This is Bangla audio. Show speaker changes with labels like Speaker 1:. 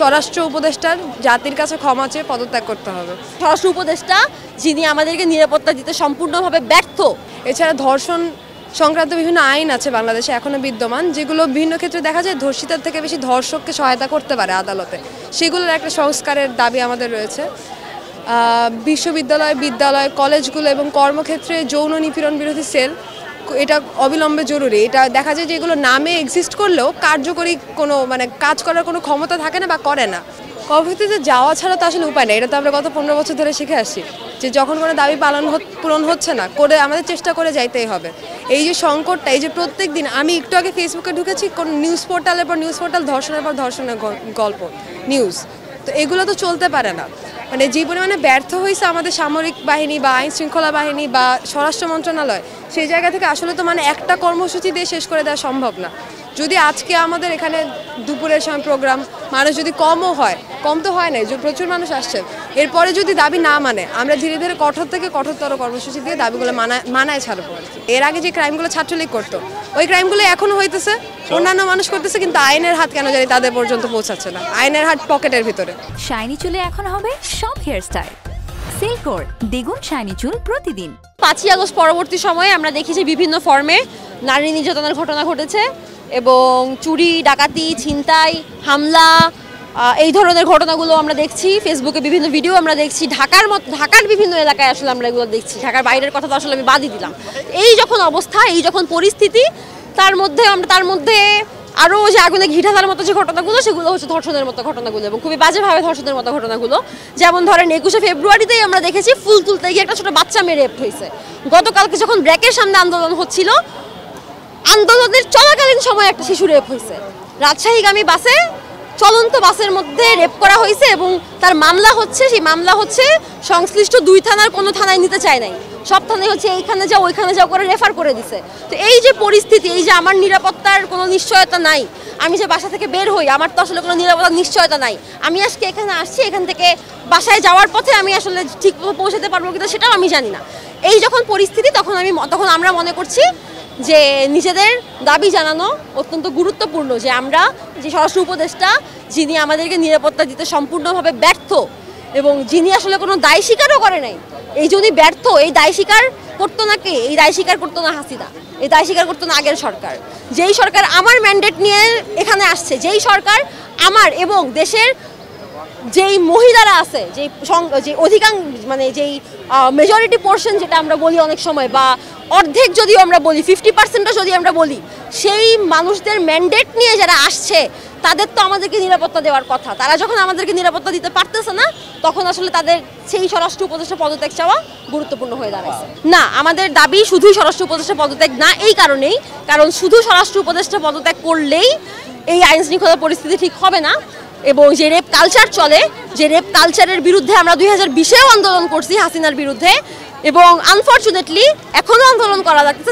Speaker 1: স্বরাষ্ট্র উপদেষ্টার জাতির কাছে ক্ষমা চেয়ে পদত্যাগ করতে হবে।
Speaker 2: স্বরাষ্ট্র উপদেষ্টা যিনি আমাদেরকে নিরাপত্তা দিতে সম্পূর্ণভাবে ব্যর্থ।
Speaker 1: এছাড়া ধর্ষণ সংক্রান্ত বিভিন্ন আইন আছে বাংলাদেশে এখনো বিদ্যমান, যেগুলো বিভিন্ন ক্ষেত্রে দেখা যায় ধর্ষিতার থেকে বেশি ধর্ষককে সহায়তা করতে পারে আদালতে। সেগুলোর একটা সংস্কারের দাবি আমাদের রয়েছে। বিশ্ববিদ্যালয়, বিদ্যালয়, কলেজগুলো এবং কর্মক্ষেত্রে যৌন নিপীড়ন বিরোধী সেল, এটা অবিলম্বে জরুরি। এটা দেখা যায় যে এগুলো নামে এক্সিস্ট করলেও কার্যকরী কোনো কাজ করার কোনো ক্ষমতা থাকে না বা করে না। কর্মক্ষেত্রে যাওয়া ছাড়া তো আসলে উপায় নেই। এটা তো আমরা গত 15 বছর ধরে শিখে আসছি যে যখন কোনো দাবি পূরণ হচ্ছে না, করে আমাদের চেষ্টা করে যাইতেই হবে। এই যে সংকটটা, এই যে প্রত্যেক দিন আমি একটু আগে ফেসবুকে ঢুকেছি, কোন নিউজ পোর্টালের পর নিউজ পোর্টাল, ধর্ষণের পর ধর্ষণের গল্প, নিউজ, তো এগুলো তো চলতে পারে না। যে পরিমাণে ব্যর্থ হয়েছে আমাদের সামরিক বাহিনী বা আইন শৃঙ্খলা বাহিনী বা স্বরাষ্ট্র মন্ত্রণালয়, সেই জায়গা থেকে আসলে তো একটা কর্মসূচি দিয়ে শেষ করে দেওয়া সম্ভব না। যদি আজকে আমাদের এখানে দুপুরের সময় প্রোগ্রাম, মানুষ যদি কমও হয়, কম তো হয় নাই, প্রচুর মানুষ আসছে, এরপরে যদি দাবি না মানে, আমরা ধীরে ধীরে কঠোর থেকে কঠোরতর কর্মসূচি দিয়ে দাবিগুলো মানায় ছাড়বো। এর আগে যে ক্রাইমগুলো ছাত্রলীগ করতো, ওই ক্রাইমগুলো এখনো হইতেছে, অন্যান্য মানুষ করতেছে, কিন্তু আইনের হাত কেন জানি তাদের পর্যন্ত পৌঁছাচ্ছে না। আইনের হাত পকেটের ভিতরে।
Speaker 3: শাইনি চুলে এখন হবে সব হেয়ারস্টাইল। সিল্কোর দ্বিগুণ শাইনি চুল প্রতিদিন।
Speaker 2: 5ই আগস্ট পরবর্তী সময়ে আমরা দেখি যে বিভিন্ন ফর্মে নারী নির্যাতনের ঘটনা ঘটেছে এবং চুরি, ডাকাতি, ছিনতাই, হামলা, এই ধরনের ঘটনাগুলো আমরা দেখছি। ফেসবুকে বিভিন্ন ভিডিও আমরা দেখছি। ঢাকার বিভিন্ন এলাকায় আসলে আমরা এগুলো দেখছি। ঢাকার বাইরের কথা তো আসলে আমি বাদই দিলাম। এই যখন অবস্থা, এই যখন পরিস্থিতি, তার মধ্যে আরও যে আগুনে ঘি ঢালার মতো যে ঘটনাগুলো, সেগুলো হচ্ছে ধর্ষণের মতো ঘটনাগুলো এবং খুবই বাজেভাবে ধর্ষণের মতো ঘটনাগুলো। যেমন ধরেন 21শে ফেব্রুয়ারিতেই আমরা দেখেছি ফুল তুলতে গিয়ে একটা ছোট বাচ্চা মেয়ে রেপ হয়েছে। গতকালকে যখন ব্র্যাকের সামনে আন্দোলন হচ্ছিল, আন্দোলনের চলাকালীন সময় একটা শিশু রেপ হয়েছে। রাজশাহীগামী বাসে, চলন্ত বাসের মধ্যে রেপ করা হয়েছে এবং তার মামলা হচ্ছে, সেই মামলা হচ্ছে সংশ্লিষ্ট 2 থানার কোনো থানায় নিতে চায় নাই, সব থানায় হচ্ছে এইখানে যাও ওইখানে যাও করে রেফার করে দিছে। তো এই যে পরিস্থিতি, এই যে আমার নিরাপত্তার কোনো নিশ্চয়তা নাই, আমি যে বাসা থেকে বের হই আমার তো আসলে কোনো নিরাপত্তার নিশ্চয়তা নাই। আমি আজকে এখানে আসছি, এখান থেকে বাসায় যাওয়ার পথে আমি আসলে ঠিক মতো পৌঁছাতে পারবো কিনা সেটাও আমি জানি না। এই যখন পরিস্থিতি, তখন আমরা মনে করছি যে নিজেদের দাবি জানানো অত্যন্ত গুরুত্বপূর্ণ, যে আমরা যে স্বরাষ্ট্র উপদেষ্টা যিনি আমাদেরকে নিরাপত্তা দিতে সম্পূর্ণভাবে ব্যর্থ এবং যিনি আসলে কোনো দায় স্বীকারও করে নাই, এই যে উনি ব্যর্থ, এই দায় স্বীকার করতো না কে? এই দায় স্বীকার করতো না হাসিনা, এই দায় স্বীকার করতো না আগের সরকার। যেই সরকার আমার ম্যান্ডেট নিয়ে এখানে আসছে, যেই সরকার আমার এবং দেশের যেই মহিলারা আছে, যে অধিকাংশ যেই মেজরিটি পোর্শন যেটা আমরা বলি অনেক সময়, বা অর্ধেক যদিও আমরা বলি, 50%ও যদি আমরা বলি, সেই মানুষদের ম্যান্ডেট নিয়ে যারা আসছে তাদের তো আমাদেরকে নিরাপত্তা দেওয়ার কথা। তারা যখন আমাদেরকে নিরাপত্তা দিতে পারতেছে না, তখন আসলে তাদের সেই স্বরাষ্ট্র উপদেষ্টা পদত্যাগ চাওয়া গুরুত্বপূর্ণ হয়ে দাঁড়াচ্ছে। না, আমাদের দাবি শুধুই স্বরাষ্ট্র উপদেষ্টা পদত্যাগ না, এই কারণেই, কারণ শুধু স্বরাষ্ট্র উপদেষ্টা পদত্যাগ করলেই এই আইন শৃঙ্খলা পরিস্থিতি ঠিক হবে না। এবং যে রেপ কালচার চলে, যে রেপ কালচারের বিরুদ্ধে আমরা 2020-এও আন্দোলন করছি হাসিনার বিরুদ্ধে, এবং আনফর্চুনেটলি এখনও আন্দোলন করা লাগতেছে,